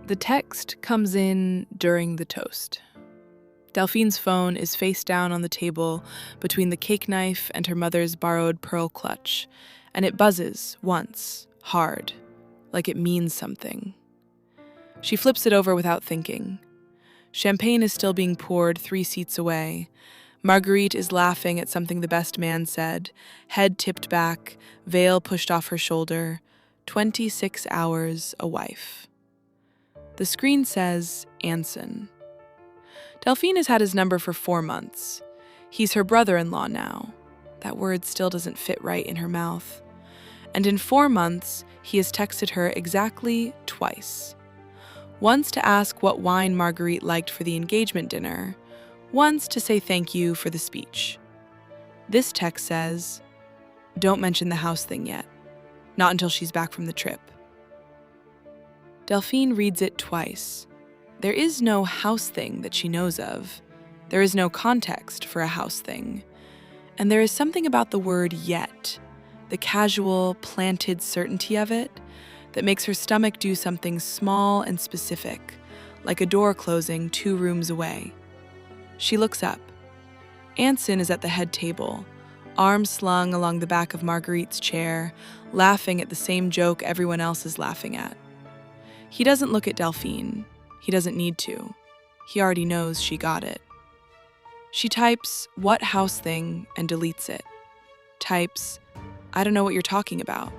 The text comes in during the toast. Delphine's phone is face down on the table between the cake knife and her mother's borrowed pearl clutch, and it buzzes once, hard, like it means something. She flips it over without thinking. Champagne is still being poured 3 seats away. Marguerite is laughing at something the best man said, head tipped back, veil pushed off her shoulder. 26 hours a wife. The screen says Anson. Delphine has had his number for 4 months. He's her brother-in-law now. That word still doesn't fit right in her mouth. And in 4 months, he has texted her exactly twice. Once to ask what wine Marguerite liked for the engagement dinner, once to say thank you for the speech. This text says, "Don't mention the house thing yet. Not until she's back from the trip." Delphine reads it twice. There is no house thing that she knows of. There is no context for a house thing. And there is something about the word yet, the casual, planted certainty of it, that makes her stomach do something small and specific, like a door closing 2 rooms away. She looks up. Anson is at the head table, arms slung along the back of Marguerite's chair, laughing at the same joke everyone else is laughing at. He doesn't look at Delphine. He doesn't need to. He already knows she got it. She types, "What house thing?" and deletes it. Types, "I don't know what you're talking about,"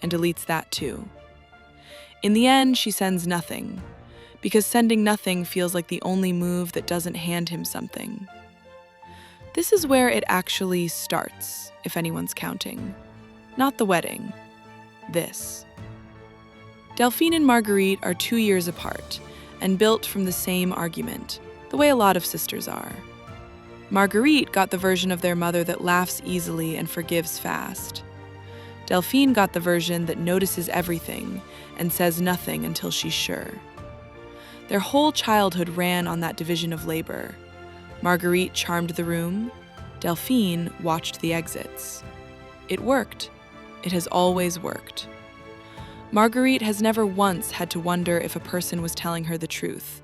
and deletes that too. In the end, she sends nothing, because sending nothing feels like the only move that doesn't hand him something. This is where it actually starts, if anyone's counting. Not the wedding. This. Delphine and Marguerite are 2 years apart, and built from the same argument, the way a lot of sisters are. Marguerite got the version of their mother that laughs easily and forgives fast. Delphine got the version that notices everything and says nothing until she's sure. Their whole childhood ran on that division of labor. Marguerite charmed the room. Delphine watched the exits. It worked. It has always worked. Marguerite has never once had to wonder if a person was telling her the truth,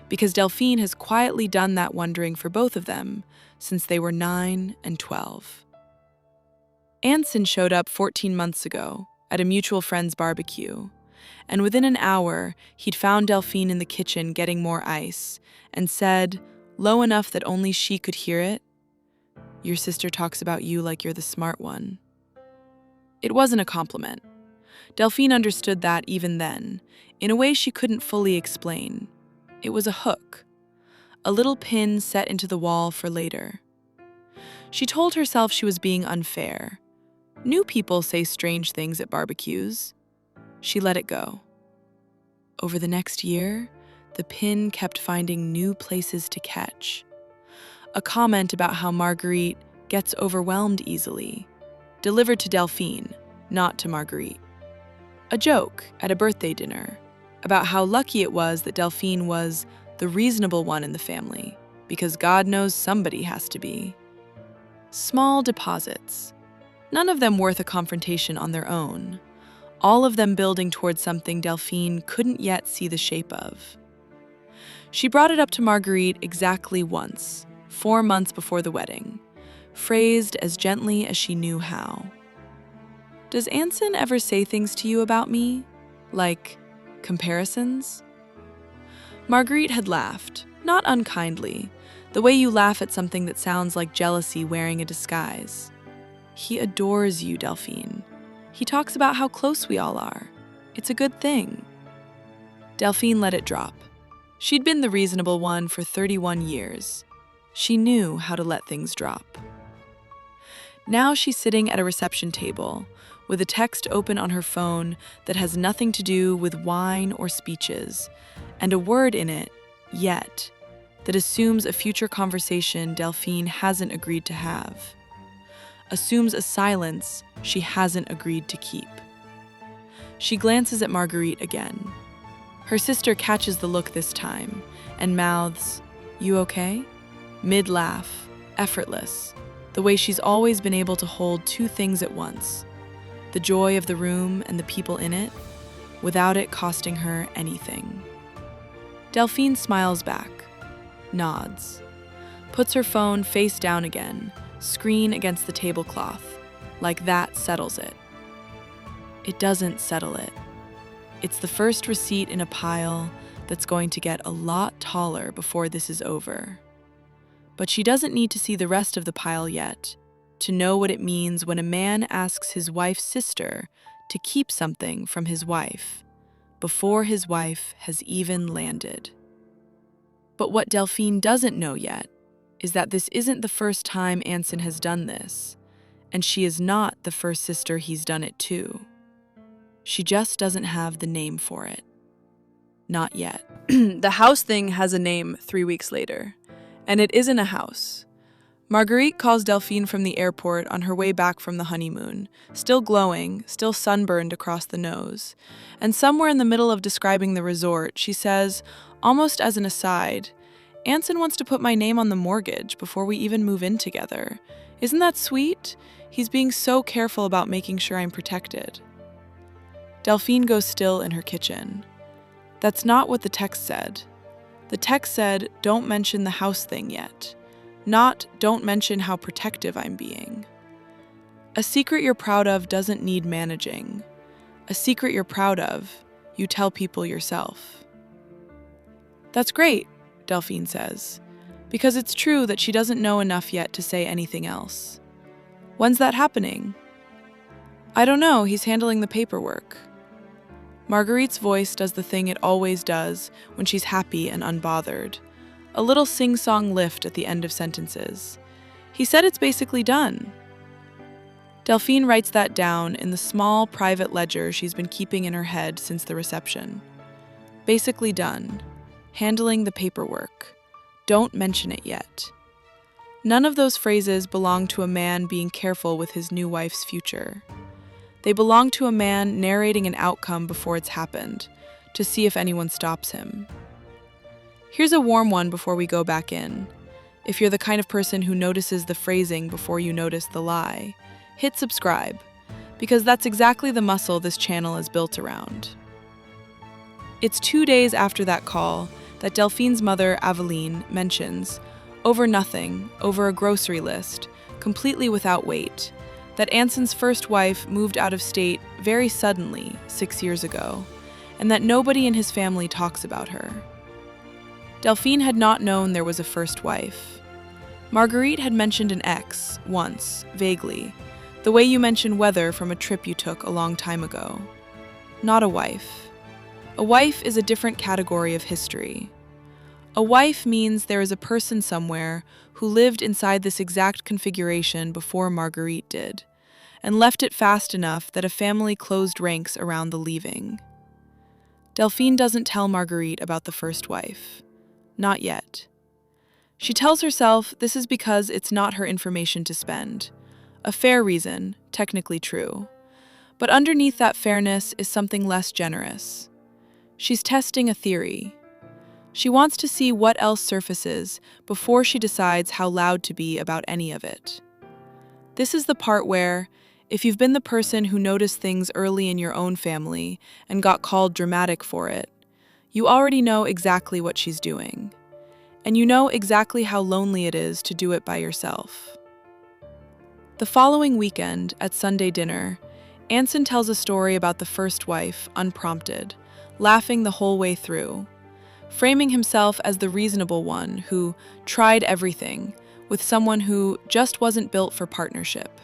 because Delphine has quietly done that wondering for both of them since they were 9 and 12. Anson showed up 14 months ago at a mutual friend's barbecue, and within an hour, he'd found Delphine in the kitchen getting more ice and said, low enough that only she could hear it, "Your sister talks about you like you're the smart one." It wasn't a compliment. Delphine understood that even then, in a way she couldn't fully explain. It was a hook, a little pin set into the wall for later. She told herself she was being unfair. New people say strange things at barbecues. She let it go. Over the next year, the pin kept finding new places to catch. A comment about how Marguerite gets overwhelmed easily, delivered to Delphine, not to Marguerite. A joke at a birthday dinner about how lucky it was that Delphine was the reasonable one in the family, because God knows somebody has to be. Small deposits, none of them worth a confrontation on their own, all of them building towards something Delphine couldn't yet see the shape of. She brought it up to Marguerite exactly once, 4 months before the wedding, phrased as gently as she knew how. "Does Anson ever say things to you about me? Like comparisons?" Marguerite had laughed, not unkindly, the way you laugh at something that sounds like jealousy wearing a disguise. "He adores you, Delphine. He talks about how close we all are. It's a good thing." Delphine let it drop. She'd been the reasonable one for 31 years. She knew how to let things drop. Now she's sitting at a reception table, with a text open on her phone that has nothing to do with wine or speeches, and a word in it, yet, that assumes a future conversation Delphine hasn't agreed to have. Assumes a silence she hasn't agreed to keep. She glances at Marguerite again. Her sister catches the look this time, and mouths, "You okay?" Mid-laugh, effortless, the way she's always been able to hold 2 things at once. The joy of the room and the people in it, without it costing her anything. Delphine smiles back, nods, puts her phone face down again, screen against the tablecloth. Like that settles it. It doesn't settle it. It's the first receipt in a pile that's going to get a lot taller before this is over. But she doesn't need to see the rest of the pile yet to know what it means when a man asks his wife's sister to keep something from his wife before his wife has even landed. But what Delphine doesn't know yet is that this isn't the first time Anson has done this, and she is not the first sister he's done it to. She just doesn't have the name for it. Not yet. The house thing has a name 3 weeks later, and it isn't a house. Marguerite calls Delphine from the airport on her way back from the honeymoon, still glowing, still sunburned across the nose. And somewhere in the middle of describing the resort, she says, almost as an aside, "Anson wants to put my name on the mortgage before we even move in together. Isn't that sweet? He's being so careful about making sure I'm protected." Delphine goes still in her kitchen. That's not what the text said. The text said, "Don't mention the house thing yet." Not, "Don't mention how protective I'm being." A secret you're proud of doesn't need managing. A secret you're proud of, you tell people yourself. That's great, Delphine says, because it's true that she doesn't know enough yet to say anything else. When's that happening? I don't know, he's handling the paperwork. Marguerite's voice does the thing it always does when she's happy and unbothered. A little sing-song lift at the end of sentences. He said it's basically done. Delphine writes that down in the small private ledger she's been keeping in her head since the reception. Basically done. Handling the paperwork. Don't mention it yet. None of those phrases belong to a man being careful with his new wife's future. They belong to a man narrating an outcome before it's happened, to see if anyone stops him. Here's a warm one before we go back in. If you're the kind of person who notices the phrasing before you notice the lie, hit subscribe, because that's exactly the muscle this channel is built around. It's 2 days after that call that Delphine's mother, Aveline, mentions, over nothing, over a grocery list, completely without weight, that Anson's first wife moved out of state very suddenly 6 years ago, and that nobody in his family talks about her. Delphine had not known there was a first wife. Marguerite had mentioned an ex, once, vaguely, the way you mention weather from a trip you took a long time ago. Not a wife. A wife is a different category of history. A wife means there is a person somewhere who lived inside this exact configuration before Marguerite did, and left it fast enough that a family closed ranks around the leaving. Delphine doesn't tell Marguerite about the first wife. Not yet. She tells herself this is because it's not her information to spend. A fair reason, technically true. But underneath that fairness is something less generous. She's testing a theory. She wants to see what else surfaces before she decides how loud to be about any of it. This is the part where, if you've been the person who noticed things early in your own family and got called dramatic for it, you already know exactly what she's doing. And you know exactly how lonely it is to do it by yourself. The following weekend, at Sunday dinner, Anson tells a story about the first wife, unprompted, laughing the whole way through, framing himself as the reasonable one who tried everything with someone who just wasn't built for partnership.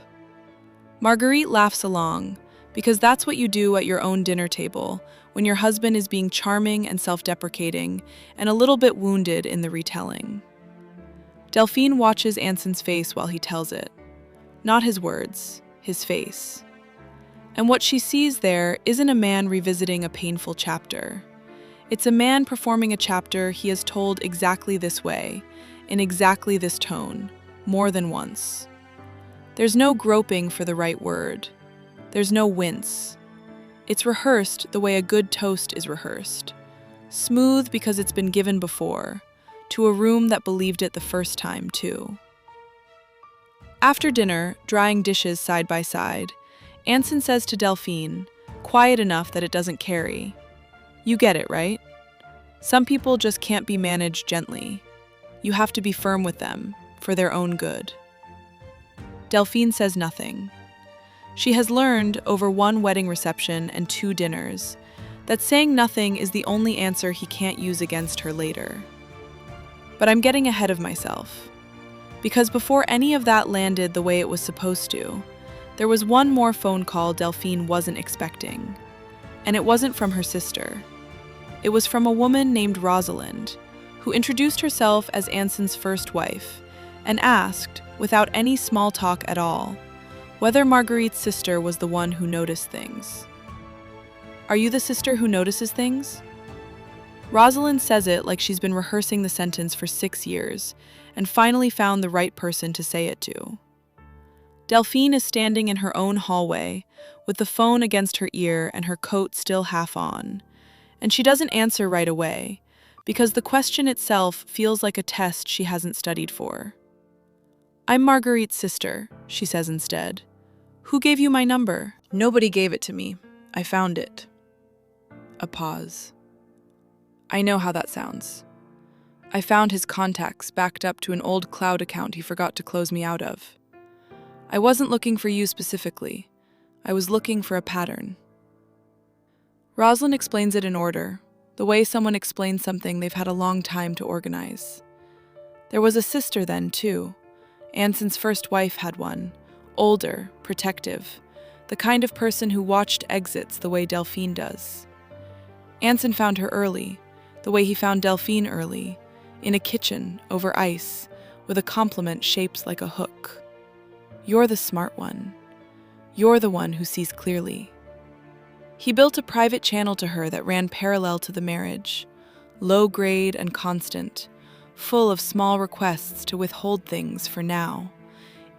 Marguerite laughs along, because that's what you do at your own dinner table when your husband is being charming and self-deprecating and a little bit wounded in the retelling. Delphine watches Anson's face while he tells it. Not his words, his face. And what she sees there isn't a man revisiting a painful chapter. It's a man performing a chapter he has told exactly this way, in exactly this tone, more than once. There's no groping for the right word. There's no wince. It's rehearsed the way a good toast is rehearsed. Smooth because it's been given before, to a room that believed it the first time, too. After dinner, drying dishes side by side, Anson says to Delphine, quiet enough that it doesn't carry, "You get it, right?" Some people just can't be managed gently. You have to be firm with them, for their own good. Delphine says nothing. She has learned, over one wedding reception and 2 dinners, that saying nothing is the only answer he can't use against her later. But I'm getting ahead of myself. Because before any of that landed the way it was supposed to, there was one more phone call Delphine wasn't expecting. And it wasn't from her sister. It was from a woman named Rosalind, who introduced herself as Anson's first wife, and asked, without any small talk at all, whether Marguerite's sister was the one who noticed things. "Are you the sister who notices things?" Rosalind says it like she's been rehearsing the sentence for 6 years, and finally found the right person to say it to. Delphine is standing in her own hallway, with the phone against her ear and her coat still half on, and she doesn't answer right away, because the question itself feels like a test she hasn't studied for. "I'm Marguerite's sister," she says instead. "Who gave you my number?" "Nobody gave it to me. I found it." A pause. I know how that sounds. I found his contacts backed up to an old cloud account he forgot to close me out of. I wasn't looking for you specifically. I was looking for a pattern. Rosalind explains it in order, the way someone explains something they've had a long time to organize. There was a sister then, too. Anson's first wife had one, older, protective, the kind of person who watched exits the way Delphine does. Anson found her early, the way he found Delphine early, in a kitchen, over ice, with a compliment shaped like a hook. You're the smart one. You're the one who sees clearly. He built a private channel to her that ran parallel to the marriage, low grade and constant, full of small requests to withhold things for now,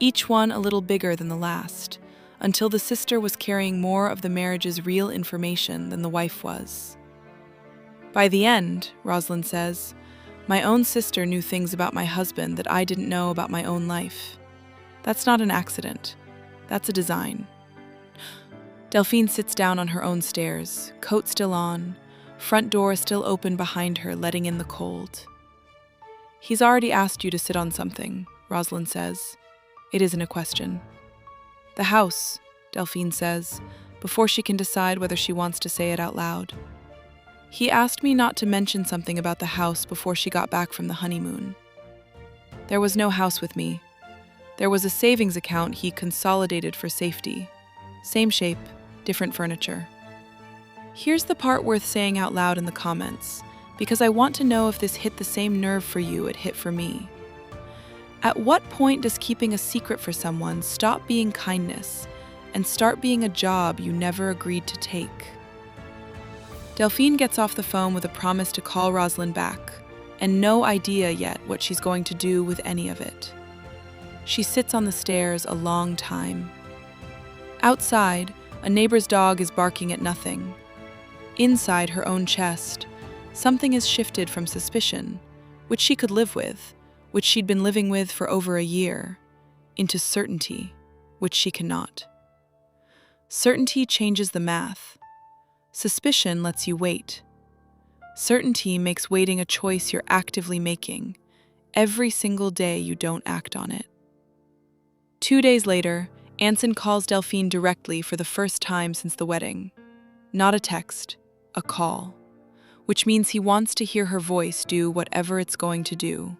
each one a little bigger than the last, until the sister was carrying more of the marriage's real information than the wife was. By the end, Rosalind says, my own sister knew things about my husband that I didn't know about my own life. That's not an accident. That's a design. Delphine sits down on her own stairs, coat still on, front door still open behind her, letting in the cold. He's already asked you to sit on something, Rosalind says. It isn't a question. The house, Delphine says, before she can decide whether she wants to say it out loud. He asked me not to mention something about the house before she got back from the honeymoon. There was no house with me. There was a savings account he consolidated for safety. Same shape, different furniture. Here's the part worth saying out loud in the comments, because I want to know if this hit the same nerve for you it hit for me. At what point does keeping a secret for someone stop being kindness and start being a job you never agreed to take? Delphine gets off the phone with a promise to call Rosalind back, and no idea yet what she's going to do with any of it. She sits on the stairs a long time. Outside, a neighbor's dog is barking at nothing. Inside her own chest, something is shifted from suspicion, which she could live with, which she'd been living with for over a year, into certainty, which she cannot. Certainty changes the math. Suspicion lets you wait. Certainty makes waiting a choice you're actively making, every single day you don't act on it. 2 days later, Anson calls Delphine directly for the first time since the wedding. Not a text, a call, which means he wants to hear her voice do whatever it's going to do.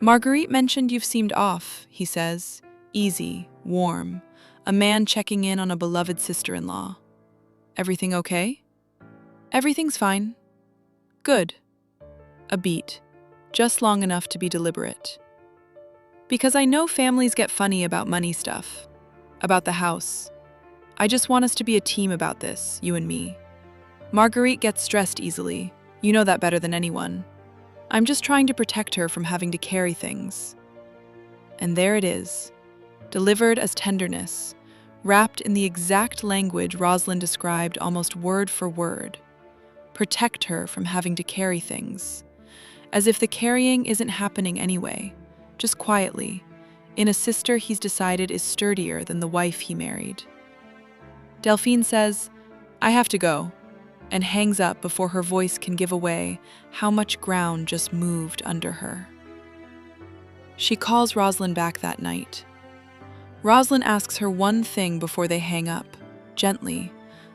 Marguerite mentioned you've seemed off, he says, easy, warm, a man checking in on a beloved sister-in-law. Everything okay? Everything's fine. Good. A beat, just long enough to be deliberate. Because I know families get funny about money stuff, about the house. I just want us to be a team about this, you and me. Marguerite gets stressed easily. You know that better than anyone. I'm just trying to protect her from having to carry things. And there it is, delivered as tenderness, wrapped in the exact language Rosalind described almost word for word. Protect her from having to carry things. As if the carrying isn't happening anyway, just quietly, in a sister he's decided is sturdier than the wife he married. Delphine says, I have to go. and hangs up before her voice can give away how much ground just moved under her. She calls Rosalind back that night. Rosalind asks her one thing before they hang up, gently,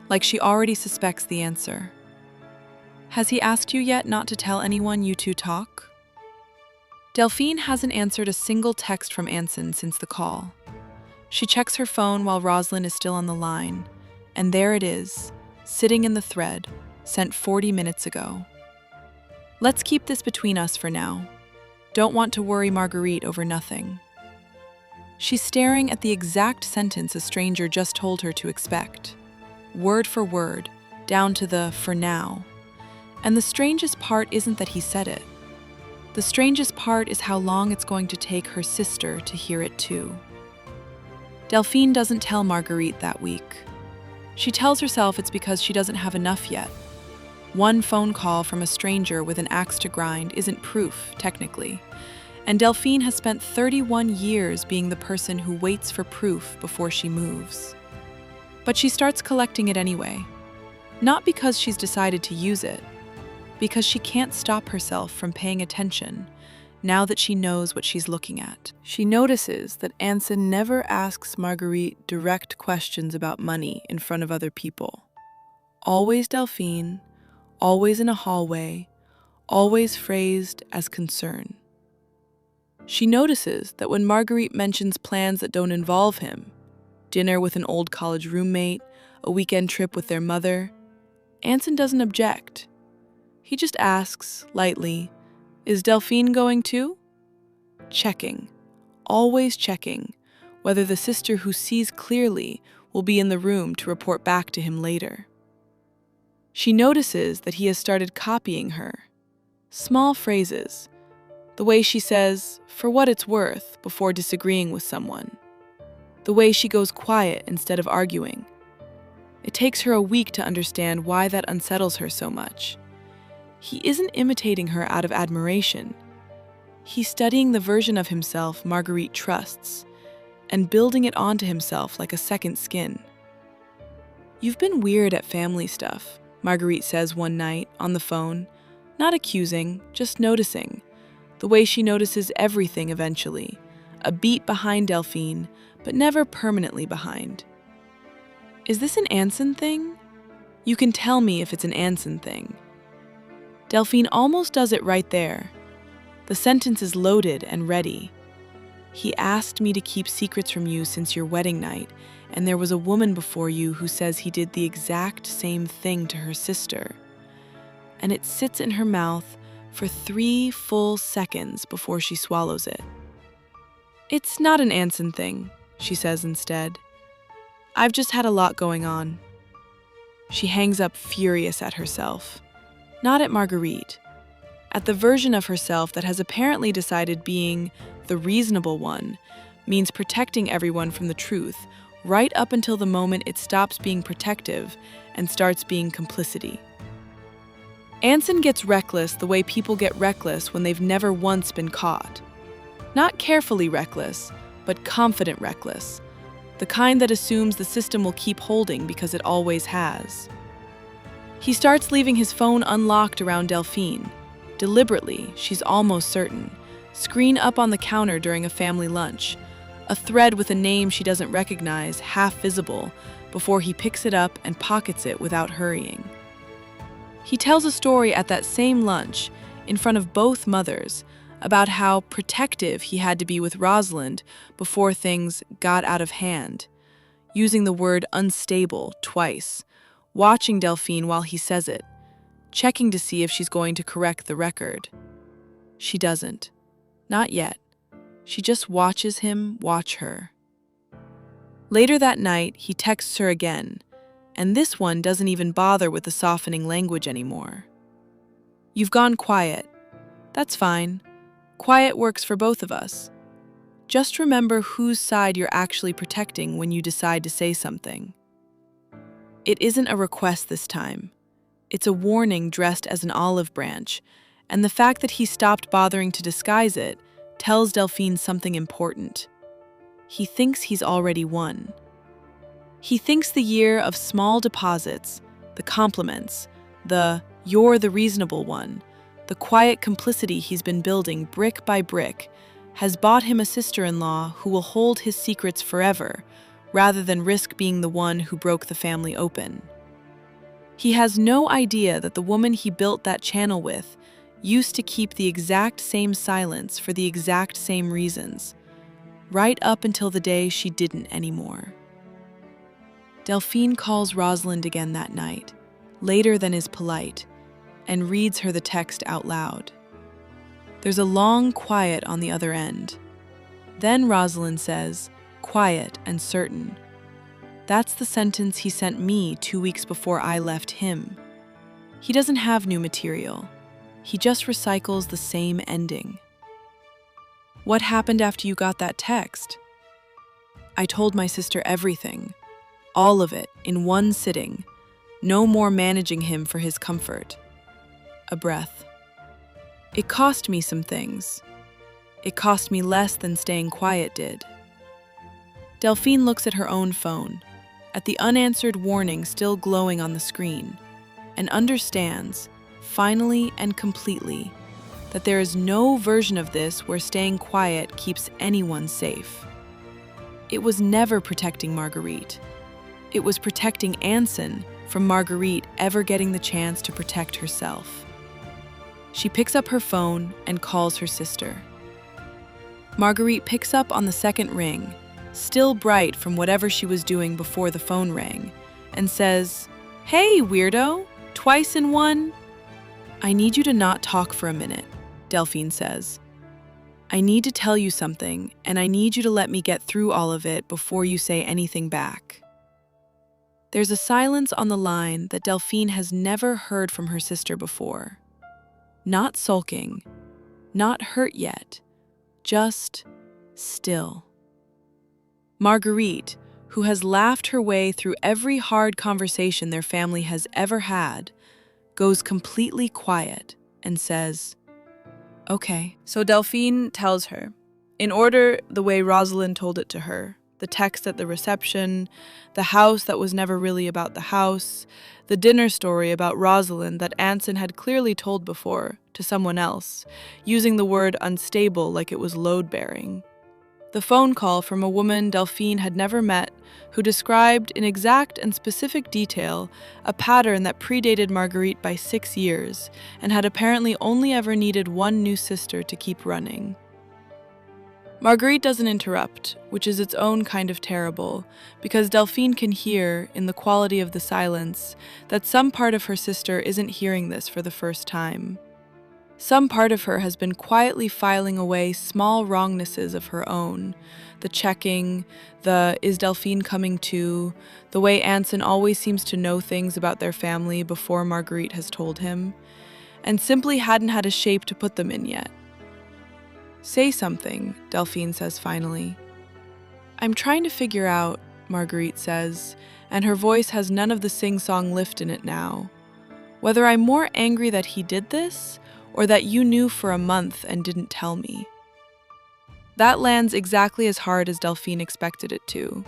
like she already suspects the answer. "Has he asked you yet not to tell anyone you two talk?" Delphine hasn't answered a single text from Anson since the call. She checks her phone while Rosalind is still on the line, and there it is, sitting in the thread, sent 40 minutes ago. "Let's keep this between us for now. Don't want to worry Marguerite over nothing." She's staring at the exact sentence a stranger just told her to expect, word for word, down to the "for now." And the strangest part isn't that he said it. The strangest part is how long it's going to take her sister to hear it too. Delphine doesn't tell Marguerite that week. She tells herself it's because she doesn't have enough yet. One phone call from a stranger with an axe to grind isn't proof, technically. And Delphine has spent 31 years being the person who waits for proof before she moves. But she starts collecting it anyway. Not because she's decided to use it, because she can't stop herself from paying attention now that she knows what she's looking at. She notices that Anson never asks Marguerite direct questions about money in front of other people. Always Delphine, always in a hallway, always phrased as concern. She notices that when Marguerite mentions plans that don't involve him, dinner with an old college roommate, a weekend trip with their mother, Anson doesn't object. He just asks, lightly, "Is Delphine going too?" Checking, always checking, whether the sister who sees clearly will be in the room to report back to him later. She notices that he has started copying her. Small phrases, the way she says, "for what it's worth," before disagreeing with someone. The way she goes quiet instead of arguing. It takes her a week to understand why that unsettles her so much. He isn't imitating her out of admiration. He's studying the version of himself Marguerite trusts and building it onto himself like a second skin. "You've been weird at family stuff," Marguerite says one night on the phone, not accusing, just noticing. The way she notices everything eventually, a beat behind Delphine, but never permanently behind. "Is this an Anson thing? You can tell me if it's an Anson thing." Delphine almost does it right there. The sentence is loaded and ready. "He asked me to keep secrets from you since your wedding night, and there was a woman before you who says he did the exact same thing to her sister." And it sits in her mouth for 3 full seconds before she swallows it. "It's not an Anson thing," she says instead. "I've just had a lot going on." She hangs up furious at herself. Not at Marguerite. At the version of herself that has apparently decided being the reasonable one means protecting everyone from the truth, right up until the moment it stops being protective and starts being complicity. Anson gets reckless the way people get reckless when they've never once been caught. Not carefully reckless, but confident reckless. The kind that assumes the system will keep holding because it always has. He starts leaving his phone unlocked around Delphine. Deliberately, she's almost certain. Screen up on the counter during a family lunch. A thread with a name she doesn't recognize, half visible, before he picks it up and pockets it without hurrying. He tells a story at that same lunch, in front of both mothers, about how protective he had to be with Rosalind before things got out of hand, using the word unstable twice, watching Delphine while he says it, checking to see if she's going to correct the record. She doesn't. Not yet. She just watches him watch her. Later that night, he texts her again, and this one doesn't even bother with the softening language anymore. "You've gone quiet. That's fine. Quiet works for both of us. Just remember whose side you're actually protecting when you decide to say something." It isn't a request this time. It's a warning dressed as an olive branch, and the fact that he stopped bothering to disguise it tells Delphine something important. He thinks he's already won. He thinks the year of small deposits, the compliments, The "you're the reasonable one," the quiet complicity he's been building brick by brick, has bought him a sister-in-law who will hold his secrets forever, rather than risk being the one who broke the family open. He has no idea that the woman he built that channel with used to keep the exact same silence for the exact same reasons, right up until the day she didn't anymore. Delphine calls Rosalind again that night, later than is polite, and reads her the text out loud. There's a long quiet on the other end. Then Rosalind says, "Quiet and certain." That's the sentence he sent me 2 weeks before I left him. He doesn't have new material. He just recycles the same ending. "What happened after you got that text?" "I told my sister everything. All of it, in one sitting. No more managing him for his comfort." A breath. "It cost me some things. It cost me less than staying quiet did." Delphine looks at her own phone, at the unanswered warning still glowing on the screen, and understands, finally and completely, that there is no version of this where staying quiet keeps anyone safe. It was never protecting Marguerite. It was protecting Anson from Marguerite ever getting the chance to protect herself. She picks up her phone and calls her sister. Marguerite picks up on the second ring, still bright from whatever she was doing before the phone rang, and says, "Hey, weirdo, twice in one?" "I need you to not talk for a minute," Delphine says. "I need to tell you something, and I need you to let me get through all of it before you say anything back." There's a silence on the line that Delphine has never heard from her sister before. Not sulking, not hurt yet, just still. Marguerite, who has laughed her way through every hard conversation their family has ever had, goes completely quiet and says, "Okay." So Delphine tells her, in order the way Rosalind told it to her, the text at the reception, the house that was never really about the house, the dinner story about Rosalind that Anson had clearly told before to someone else, using the word unstable like it was load-bearing. The phone call from a woman Delphine had never met who described in exact and specific detail a pattern that predated Marguerite by 6 years and had apparently only ever needed one new sister to keep running. Marguerite doesn't interrupt, which is its own kind of terrible, because Delphine can hear, in the quality of the silence, that some part of her sister isn't hearing this for the first time. Some part of her has been quietly filing away small wrongnesses of her own, the checking, the "is Delphine coming too?", the way Anson always seems to know things about their family before Marguerite has told him, and simply hadn't had a shape to put them in yet. "Say something," Delphine says finally. "I'm trying to figure out," Marguerite says, and her voice has none of the sing-song lift in it now, "whether I'm more angry that he did this, or that you knew for a month and didn't tell me." That lands exactly as hard as Delphine expected it to.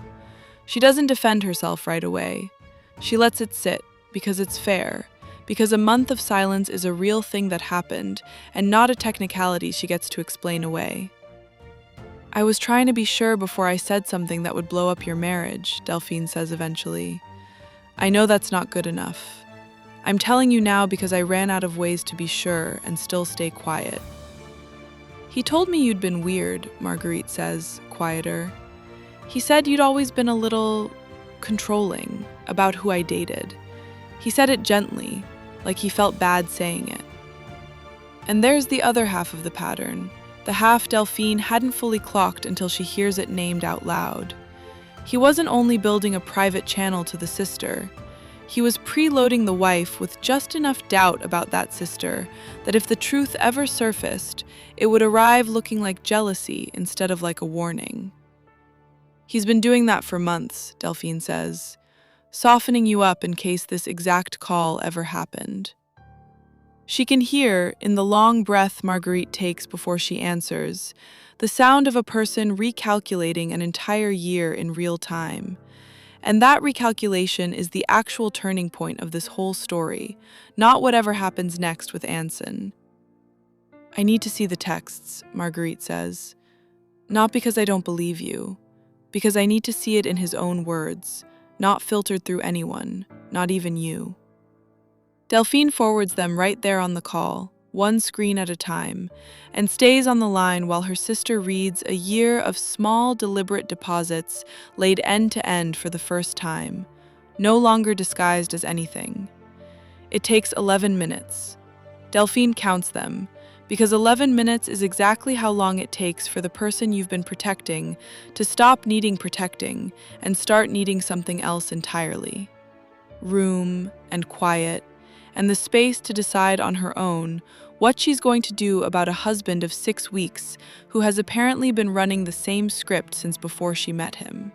She doesn't defend herself right away. She lets it sit, because it's fair, because a month of silence is a real thing that happened, and not a technicality she gets to explain away. "I was trying to be sure before I said something that would blow up your marriage," Delphine says eventually. "I know that's not good enough. I'm telling you now because I ran out of ways to be sure and still stay quiet." "He told me you'd been weird," Marguerite says, quieter. "He said you'd always been a little controlling about who I dated. He said it gently, like he felt bad saying it." And there's the other half of the pattern, the half Delphine hadn't fully clocked until she hears it named out loud. He wasn't only building a private channel to the sister. He was preloading the wife with just enough doubt about that sister that if the truth ever surfaced, it would arrive looking like jealousy instead of like a warning. "He's been doing that for months," Delphine says, "softening you up in case this exact call ever happened." She can hear, in the long breath Marguerite takes before she answers, the sound of a person recalculating an entire year in real time. And that recalculation is the actual turning point of this whole story, not whatever happens next with Anson. I need to see the texts, Marguerite says. Not because I don't believe you, because I need to see it in his own words, not filtered through anyone, not even you. Delphine forwards them right there on the call, one screen at a time, and stays on the line while her sister reads a year of small, deliberate deposits laid end to end for the first time, no longer disguised as anything. It takes 11 minutes. Delphine counts them, because 11 minutes is exactly how long it takes for the person you've been protecting to stop needing protecting and start needing something else entirely. Room and quiet, and the space to decide on her own what she's going to do about a husband of 6 weeks who has apparently been running the same script since before she met him.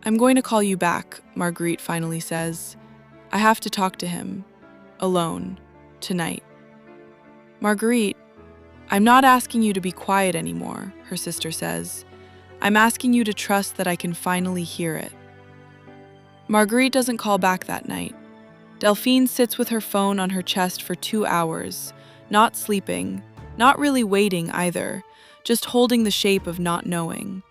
I'm going to call you back, Marguerite finally says. I have to talk to him. Alone. Tonight. Marguerite, I'm not asking you to be quiet anymore, her sister says. I'm asking you to trust that I can finally hear it. Marguerite doesn't call back that night. Delphine sits with her phone on her chest for 2 hours, not sleeping, not really waiting either, just holding the shape of not knowing.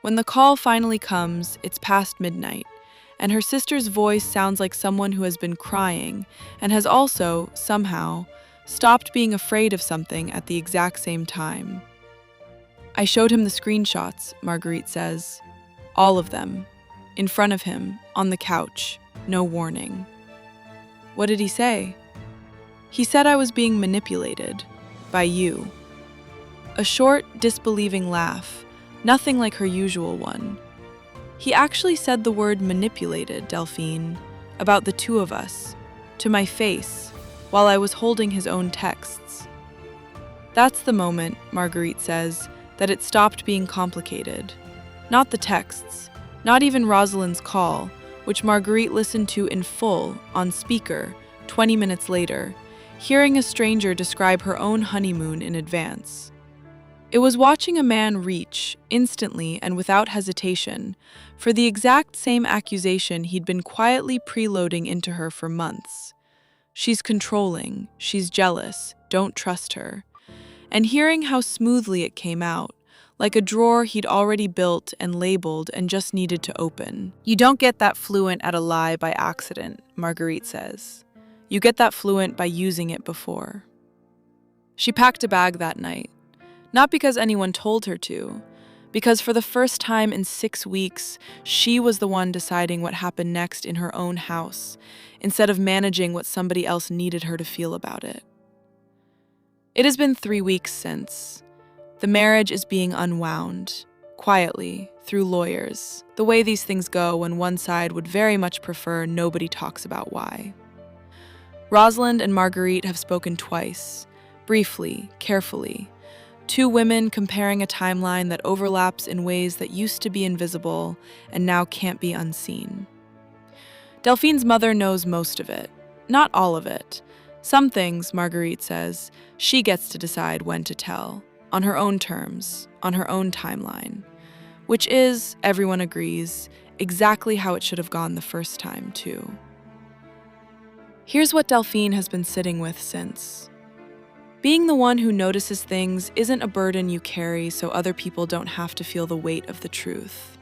When the call finally comes, it's past midnight, and her sister's voice sounds like someone who has been crying and has also, somehow, stopped being afraid of something at the exact same time. I showed him the screenshots, Marguerite says. All of them. In front of him, on the couch, no warning. What did he say? He said I was being manipulated. By you. A short, disbelieving laugh, nothing like her usual one. He actually said the word manipulated, Delphine, about the two of us, to my face, while I was holding his own texts. That's the moment, Marguerite says, that it stopped being complicated. Not the texts, not even Rosalind's call, which Marguerite listened to in full, on speaker, 20 minutes later, hearing a stranger describe her own honeymoon in advance. It was watching a man reach, instantly and without hesitation, for the exact same accusation he'd been quietly preloading into her for months. She's controlling, she's jealous, don't trust her. And hearing how smoothly it came out, like a drawer he'd already built and labeled and just needed to open. You don't get that fluent at a lie by accident, Marguerite says. You get that fluent by using it before. She packed a bag that night, not because anyone told her to, because for the first time in 6 weeks, she was the one deciding what happened next in her own house, instead of managing what somebody else needed her to feel about it. It has been 3 weeks since. The marriage is being unwound, quietly, through lawyers, the way these things go when one side would very much prefer nobody talks about why. Rosalind and Marguerite have spoken twice, briefly, carefully. 2 women comparing a timeline that overlaps in ways that used to be invisible and now can't be unseen. Delphine's mother knows most of it, not all of it. Some things, Marguerite says, she gets to decide when to tell, on her own terms, on her own timeline, which is, everyone agrees, exactly how it should have gone the first time, too. Here's what Delphine has been sitting with since. Being the one who notices things isn't a burden you carry so other people don't have to feel the weight of the truth.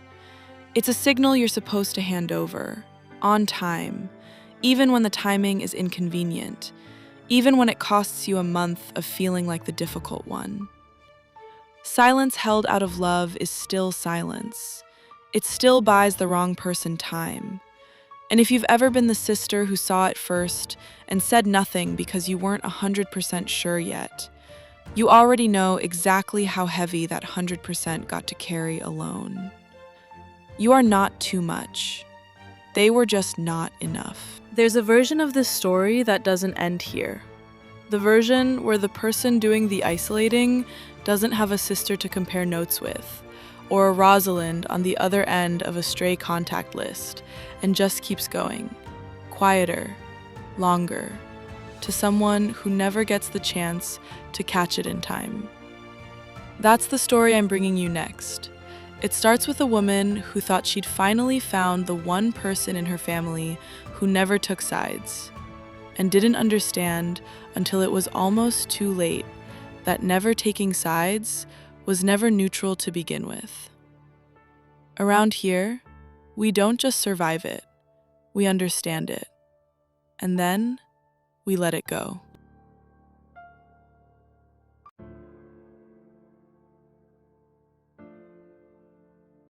It's a signal you're supposed to hand over, on time, even when the timing is inconvenient, even when it costs you a month of feeling like the difficult one. Silence held out of love is still silence. It still buys the wrong person time. And if you've ever been the sister who saw it first and said nothing because you weren't 100% sure yet, you already know exactly how heavy that 100% got to carry alone. You are not too much. They were just not enough. There's a version of this story that doesn't end here. The version where the person doing the isolating doesn't have a sister to compare notes with, or a Rosalind on the other end of a stray contact list, and just keeps going, quieter, longer, to someone who never gets the chance to catch it in time. That's the story I'm bringing you next, It starts with a woman who thought she'd finally found the one person in her family who never took sides, and didn't understand until it was almost too late that never taking sides was never neutral to begin with. Around here, we don't just survive it, we understand it, and then we let it go.